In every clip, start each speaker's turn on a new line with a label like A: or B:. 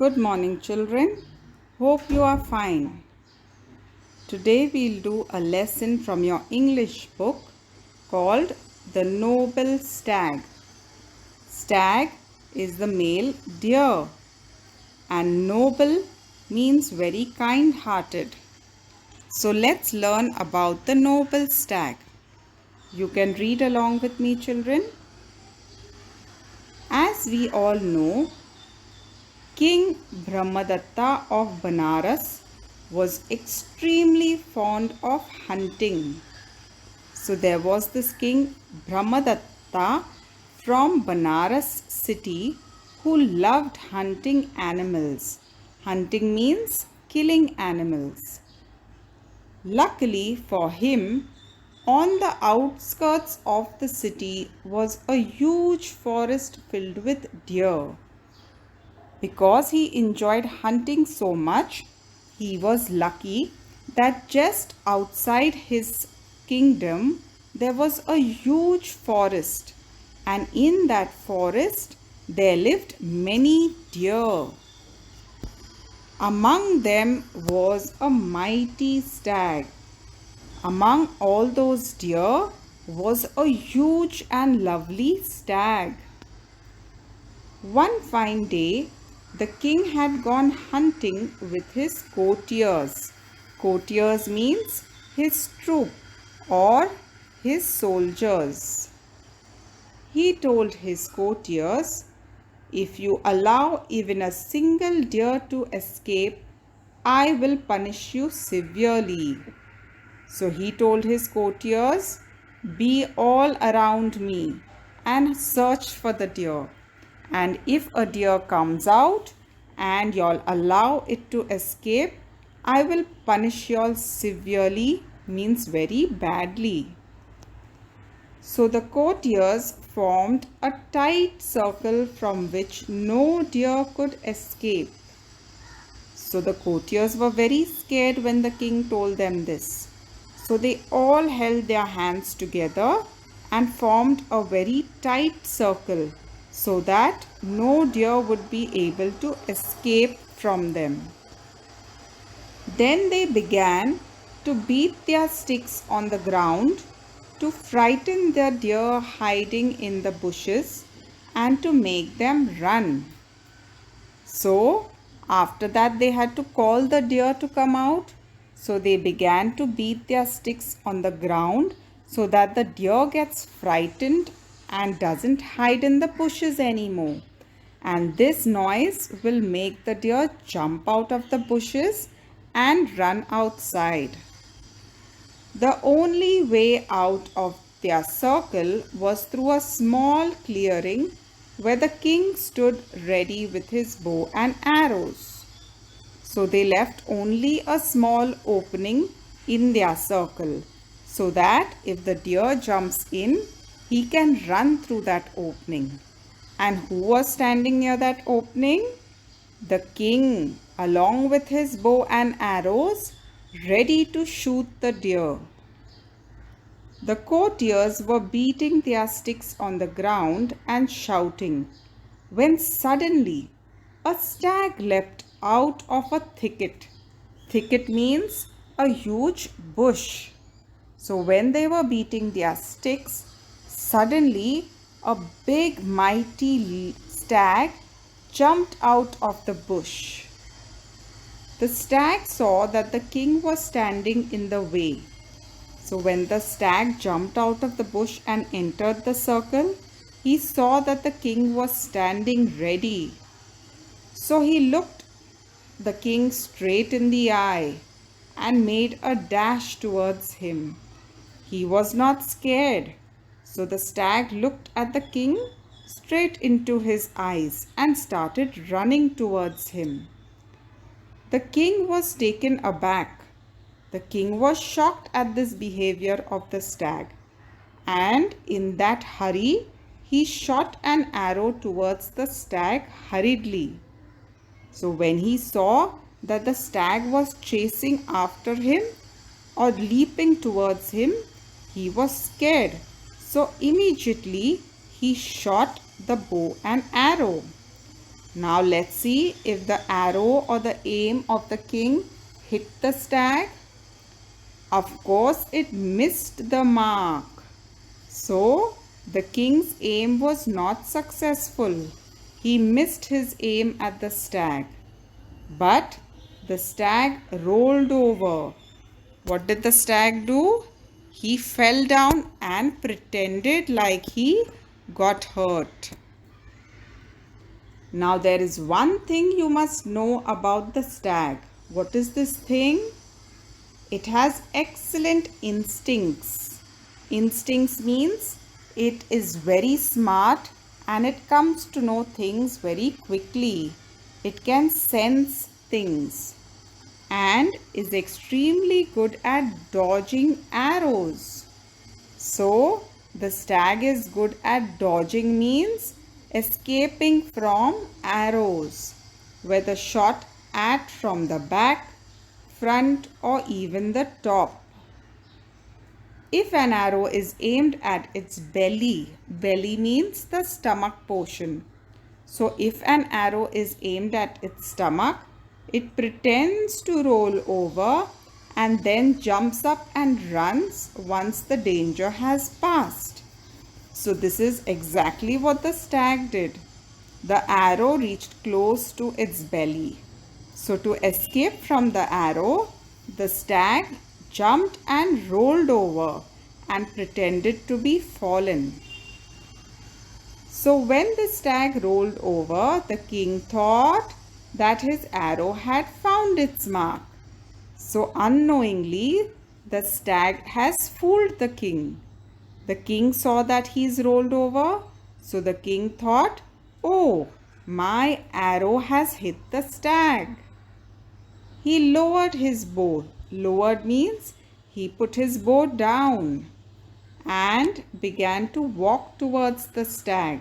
A: Good morning, children. Hope you are fine. Today we'll do a lesson from your English book called The Noble Stag. Stag is the male deer and noble means very kind-hearted. So let's learn about the noble stag. You can read along with me, children. As we all know, King Brahmadatta of Banaras was extremely fond of hunting. So there was this king Brahmadatta from Banaras city who loved hunting animals. Hunting means killing animals. Luckily for him, on the outskirts of the city was a huge forest filled with deer. Because he enjoyed hunting so much, he was lucky that just outside his kingdom there was a huge forest, and in that forest there lived many deer. Among them was a mighty stag. Among all those deer was a huge and lovely stag. One fine day, the king had gone hunting with his courtiers. Courtiers means his troop or his soldiers. He told his courtiers, "If you allow even a single deer to escape, I will punish you severely." So he told his courtiers, "Be all around me and search for the deer. And if a deer comes out and y'all allow it to escape, I will punish y'all severely," means very badly. So the courtiers formed a tight circle from which no deer could escape. So the courtiers were very scared when the king told them this. So they all held their hands together and formed a very tight circle so that no deer would be able to escape from them. Then they began to beat their sticks on the ground to frighten the deer hiding in the bushes and to make them run. So, after that they had to call the deer to come out. So they began to beat their sticks on the ground so that the deer gets frightened and doesn't hide in the bushes anymore. And this noise will make the deer jump out of the bushes and run outside. The only way out of their circle was through a small clearing where the king stood ready with his bow and arrows. So they left only a small opening in their circle so that if the deer jumps in, he can run through that opening. And who was standing near that opening? The king, along with his bow and arrows, ready to shoot the deer. The courtiers were beating their sticks on the ground and shouting, when suddenly a stag leapt out of a thicket. Thicket means a huge bush. So when they were beating their sticks, suddenly a big mighty stag jumped out of the bush. The stag saw that the king was standing in the way. So when the stag jumped out of the bush and entered the circle, he saw that the king was standing ready. So he looked the king straight in the eye and made a dash towards him. He was not scared. So the stag looked at the king straight into his eyes and started running towards him. The king was taken aback. The king was shocked at this behavior of the stag, and in that hurry, he shot an arrow towards the stag hurriedly. So when he saw that the stag was chasing after him or leaping towards him, he was scared. So immediately he shot the bow and arrow. Now let's see if the arrow or the aim of the king hit the stag. Of course, it missed the mark. So, the king's aim was not successful. He missed his aim at the stag. But the stag rolled over. What did the stag do? He fell down and pretended like he got hurt. Now, there is one thing you must know about the stag. What is this thing? It has excellent instincts. Instincts means it is very smart and it comes to know things very quickly. It can sense things and is extremely good at dodging arrows. So, the stag is good at dodging means escaping from arrows, whether shot at from the back, front or even the top. If an arrow is aimed at its belly, belly means the stomach portion. So if an arrow is aimed at its stomach, it pretends to roll over and then jumps up and runs once the danger has passed. So this is exactly what the stag did. The arrow reached close to its belly. So to escape from the arrow, the stag jumped and rolled over and pretended to be fallen. So when the stag rolled over, the king thought that his arrow had found its mark. So unknowingly, the stag has fooled the king. The king saw that he's rolled over. So the king thought, oh, my arrow has hit the stag. He lowered his bow. Lowered means he put his bow down and began to walk towards the stag.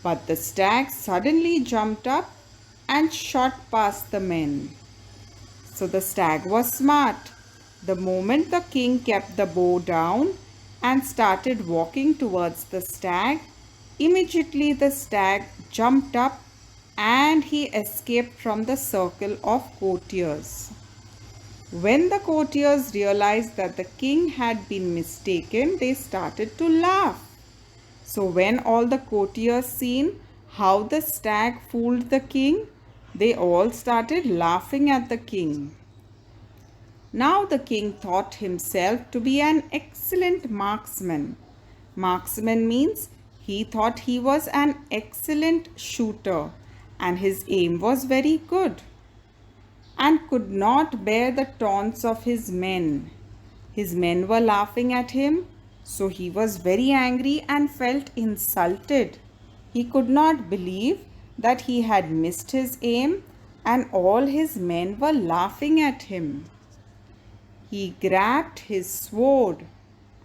A: But the stag suddenly jumped up and shot past the men. So the stag was smart. The moment the king kept the bow down and started walking towards the stag, immediately the stag jumped up and he escaped from the circle of courtiers. When the courtiers realized that the king had been mistaken, they started to laugh. So when all the courtiers seen how the stag fooled the king, they all started laughing at the king. Now the king thought himself to be an excellent marksman. Marksman means he thought he was an excellent shooter and his aim was very good and could not bear the taunts of his men. His men were laughing at him, so he was very angry and felt insulted. He could not believe that he had missed his aim and all his men were laughing at him. He grabbed his sword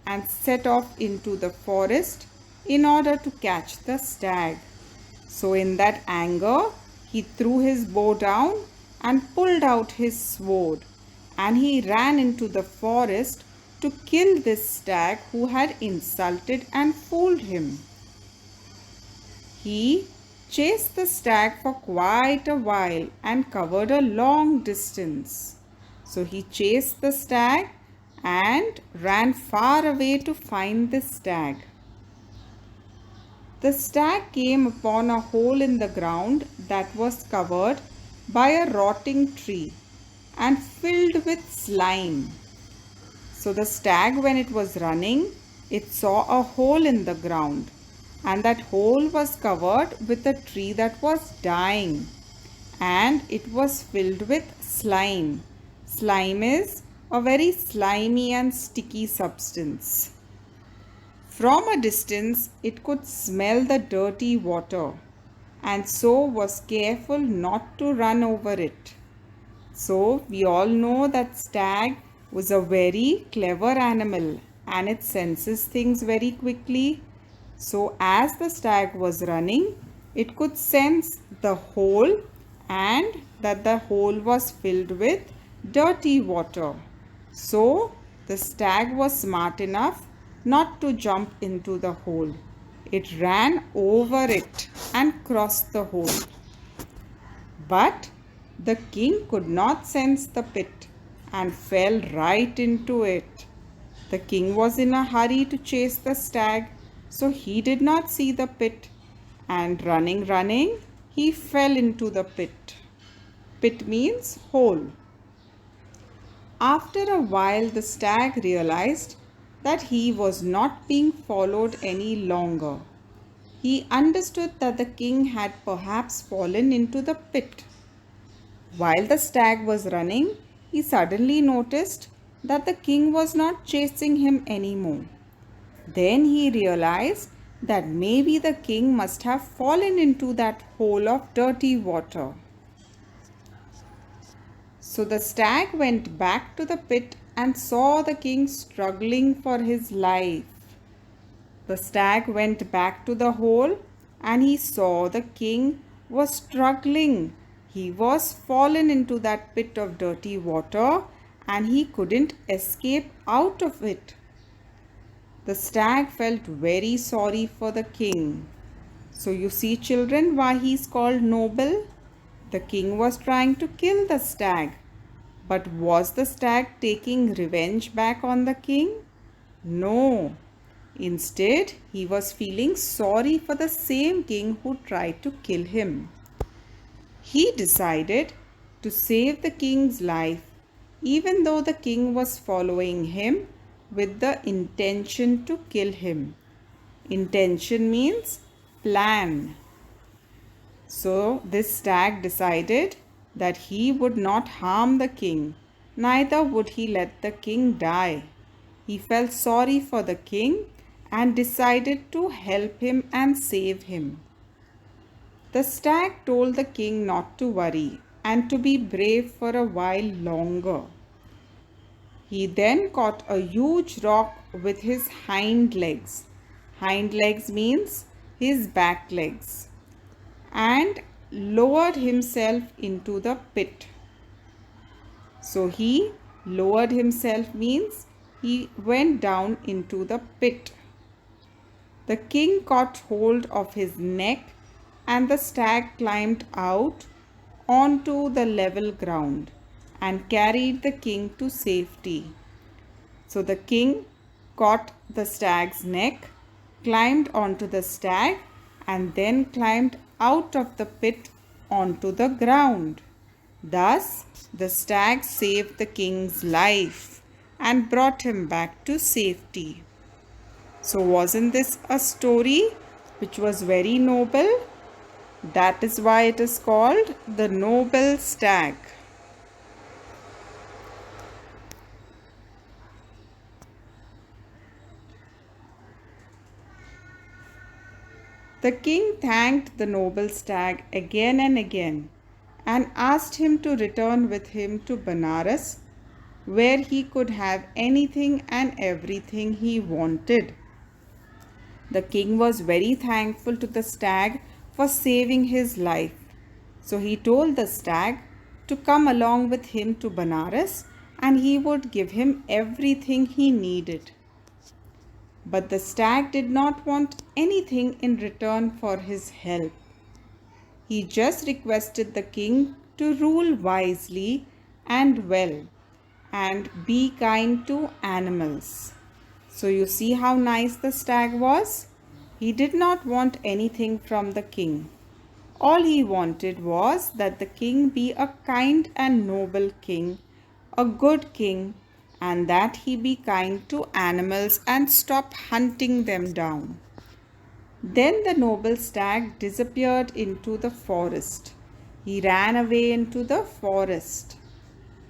A: and set off into the forest in order to catch the stag. So in that anger, he threw his bow down and pulled out his sword, and he ran into the forest to kill this stag who had insulted and fooled him. He chased the stag for quite a while and covered a long distance. So he chased the stag and ran far away to find the stag. The stag came upon a hole in the ground that was covered by a rotting tree and filled with slime. So the stag, when it was running, it saw a hole in the ground, and that hole was covered with a tree that was dying, and it was filled with slime. Slime is a very slimy and sticky substance. From a distance, it could smell the dirty water and so was careful not to run over it. So we all know that stag was a very clever animal and it senses things very quickly. So as the stag was running, it could sense the hole and that the hole was filled with dirty water. So the stag was smart enough not to jump into the hole. It ran over it. and crossed the hole. But the king could not sense the pit and fell right into it. The king was in a hurry to chase the stag, so he did not see the pit, and running, he fell into the pit. Pit means hole. After a while, the stag realized that he was not being followed any longer. He understood that the king had perhaps fallen into the pit. While the stag was running, he suddenly noticed that the king was not chasing him anymore. Then he realized that maybe the king must have fallen into that hole of dirty water. So the stag went back to the pit and saw the king struggling for his life. The stag went back to the hole and he saw the king was struggling. He was fallen into that pit of dirty water and he couldn't escape out of it. The stag felt very sorry for the king. So you see, children, why he is called noble? The king was trying to kill the stag. But was the stag taking revenge back on the king? No. Instead, he was feeling sorry for the same king who tried to kill him. He decided to save the king's life, even though the king was following him with the intention to kill him. Intention means plan. So this stag decided that he would not harm the king, neither would he let the king die. He felt sorry for the king and decided to help him and save him. The stag told the king not to worry and to be brave for a while longer. He then caught a huge rock with his hind legs. Hind legs means his back legs, and lowered himself into the pit. So he lowered himself means he went down into the pit. The king caught hold of his neck and the stag climbed out onto the level ground and carried the king to safety. So the king caught the stag's neck, climbed onto the stag, and then climbed out of the pit onto the ground. Thus, the stag saved the king's life and brought him back to safety. So, wasn't this a story which was very noble? That is why it is called the noble stag. The king thanked the noble stag again and again and asked him to return with him to Banaras, where he could have anything and everything he wanted. The king was very thankful to the stag for saving his life. So he told the stag to come along with him to Banaras and he would give him everything he needed. But the stag did not want anything in return for his help. He just requested the king to rule wisely and well and be kind to animals. So you see how nice the stag was? He did not want anything from the king. All he wanted was that the king be a kind and noble king, a good king, and that he be kind to animals and stop hunting them down. Then the noble stag disappeared into the forest. He ran away into the forest.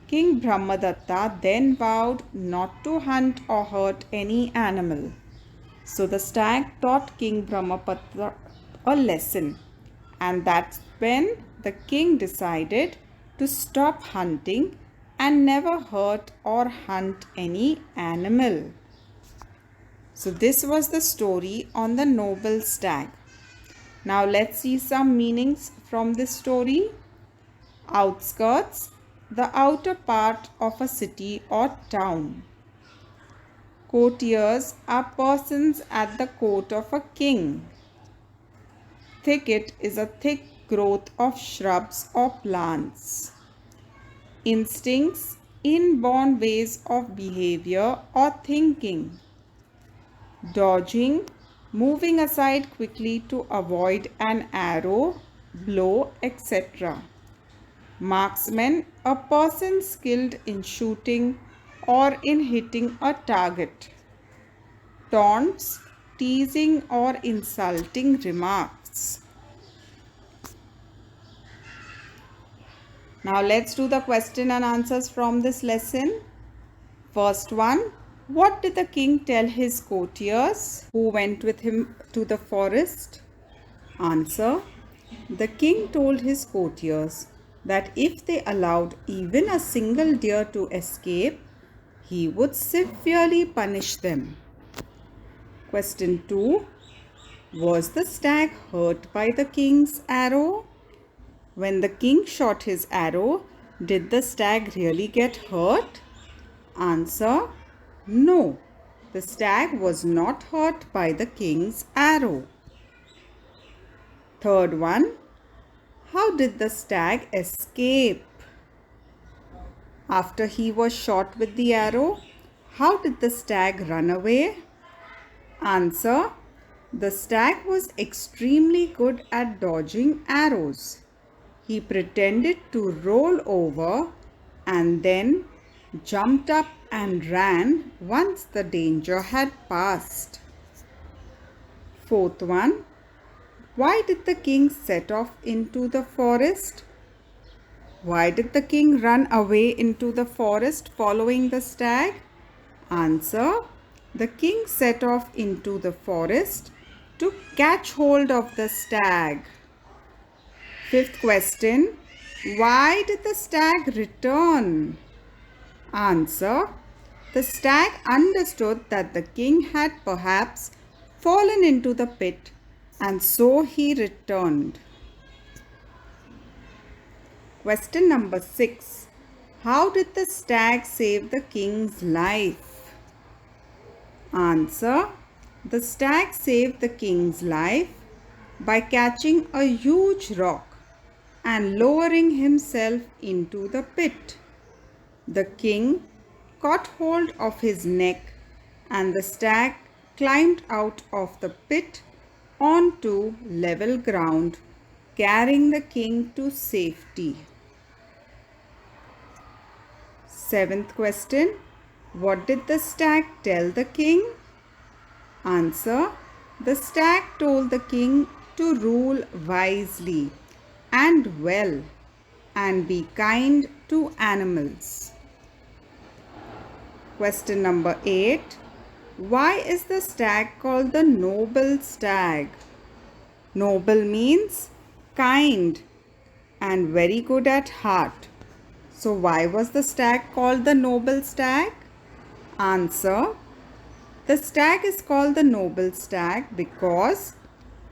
A: King Brahmadatta then vowed not to hunt or hurt any animal. So the stag taught King Brahmadatta a lesson, and that's when the king decided to stop hunting and never hurt or hunt any animal. So this was the story on the noble stag. Now let's see some meanings from this story. Outskirts, the outer part of a city or town. Courtiers are persons at the court of a king. Thicket is a thick growth of shrubs or plants. Instincts, inborn ways of behavior or thinking. Dodging, moving aside quickly to avoid an arrow, blow, etc. Marksman, a person skilled in shooting or in hitting a target. Taunts, teasing or insulting remarks. Now let's do the question and answers from this lesson. First one, what did the king tell his courtiers who went with him to the forest? Answer, the king told his courtiers that if they allowed even a single deer to escape, he would severely punish them. Question 2. Was the stag hurt by the king's arrow? When the king shot his arrow, did the stag really get hurt? Answer, no. The stag was not hurt by the king's arrow. Third one, how did the stag escape? After he was shot with the arrow, how did the stag run away? Answer, the stag was extremely good at dodging arrows. He pretended to roll over and then jumped up and ran once the danger had passed. Fourth one, why did the king set off into the forest? Why did the king run away into the forest following the stag? Answer, the king set off into the forest to catch hold of the stag. Fifth question, why did the stag return? Answer, the stag understood that the king had perhaps fallen into the pit and so he returned. Question number 6. How did the stag save the king's life? Answer, the stag saved the king's life by catching a huge rock and lowering himself into the pit. The king caught hold of his neck and the stag climbed out of the pit onto level ground, carrying the king to safety. Seventh question, what did the stag tell the king? Answer, the stag told the king to rule wisely and well and be kind to animals. Question number 8. Why is the stag called the noble stag? Noble means kind and very good at heart. So why was the stag called the noble stag? Answer, the stag is called the noble stag because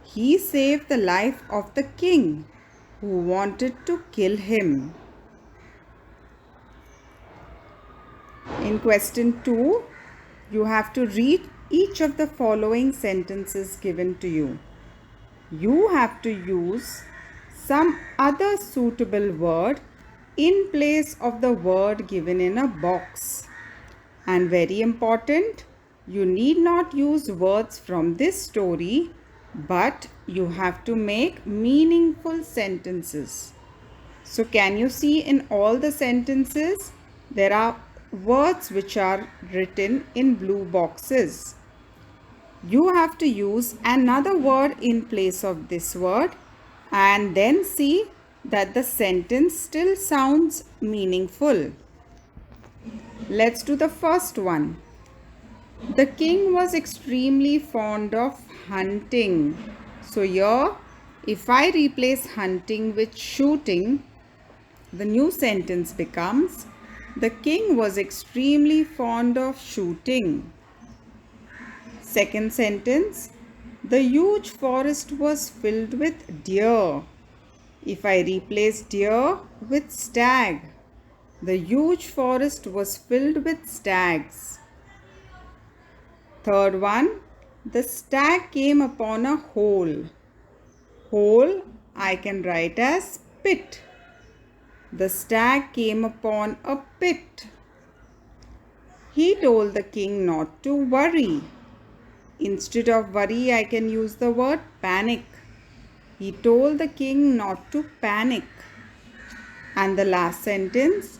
A: he saved the life of the king who wanted to kill him. In question 2, you have to read each of the following sentences given to you. You have to use some other suitable word in place of the word given in a box. And very important, you need not use words from this story, but you have to make meaningful sentences. So can you see in all the sentences, there are words which are written in blue boxes. You have to use another word in place of this word and then see that the sentence still sounds meaningful. Let's do the first one. The king was extremely fond of hunting. So here, if I replace hunting with shooting, the new sentence becomes, the king was extremely fond of shooting. Second sentence, the huge forest was filled with deer. If I replace deer with stag, the huge forest was filled with stags. Third one, the stag came upon a hole. Hole I can write as pit. The stag came upon a pit. He told the king not to worry. Instead of worry, I can use the word panic. He told the king not to panic. And the last sentence,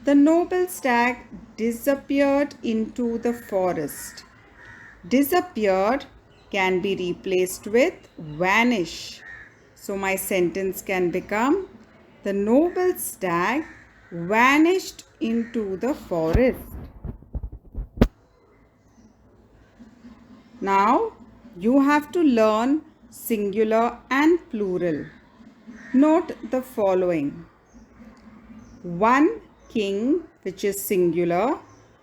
A: the noble stag disappeared into the forest. Disappeared can be replaced with vanish. So my sentence can become, the noble stag vanished into the forest. Now you have to learn singular and plural. Note the following. One king, which is singular,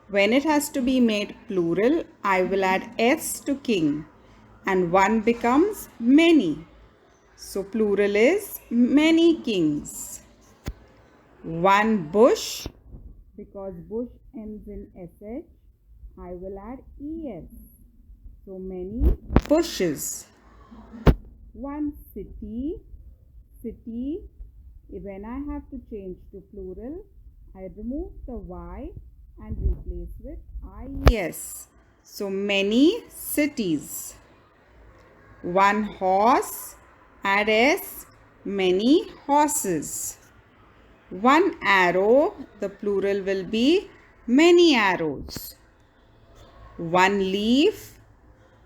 A: when it has to be made plural, I will add s to king and one becomes many. So plural is many kings. One bush, because bush ends in sh, I will add es. So many bushes. One city, city, when I have to change to plural, I remove the y and replace with ies. So many cities. One horse, add s, many horses. One arrow, the plural will be many arrows. One leaf,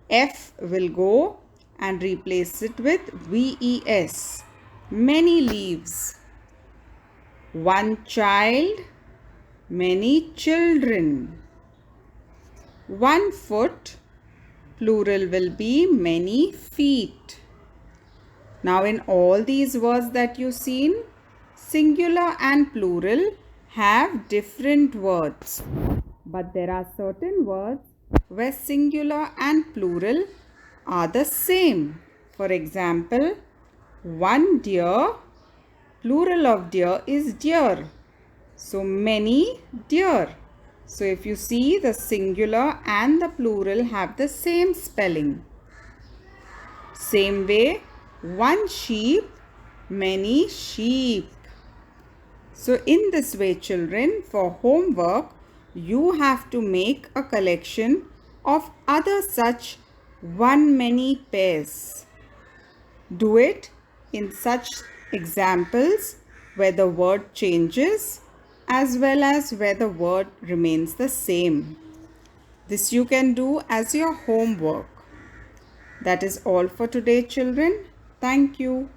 A: f will go and replace it with ves, many leaves. One child, many children. One foot, plural will be many feet. Now in all these words that you've seen, singular and plural have different words. But there are certain words where singular and plural are the same. For example, one deer, plural of deer is deer. So many deer. So if you see, the singular and the plural have the same spelling. Same way, one sheep, many sheep. So in this way, children, for homework, you have to make a collection of other such one-many pairs. Do it in such examples where the word changes as well as where the word remains the same. This you can do as your homework. That is all for today, children. Thank you.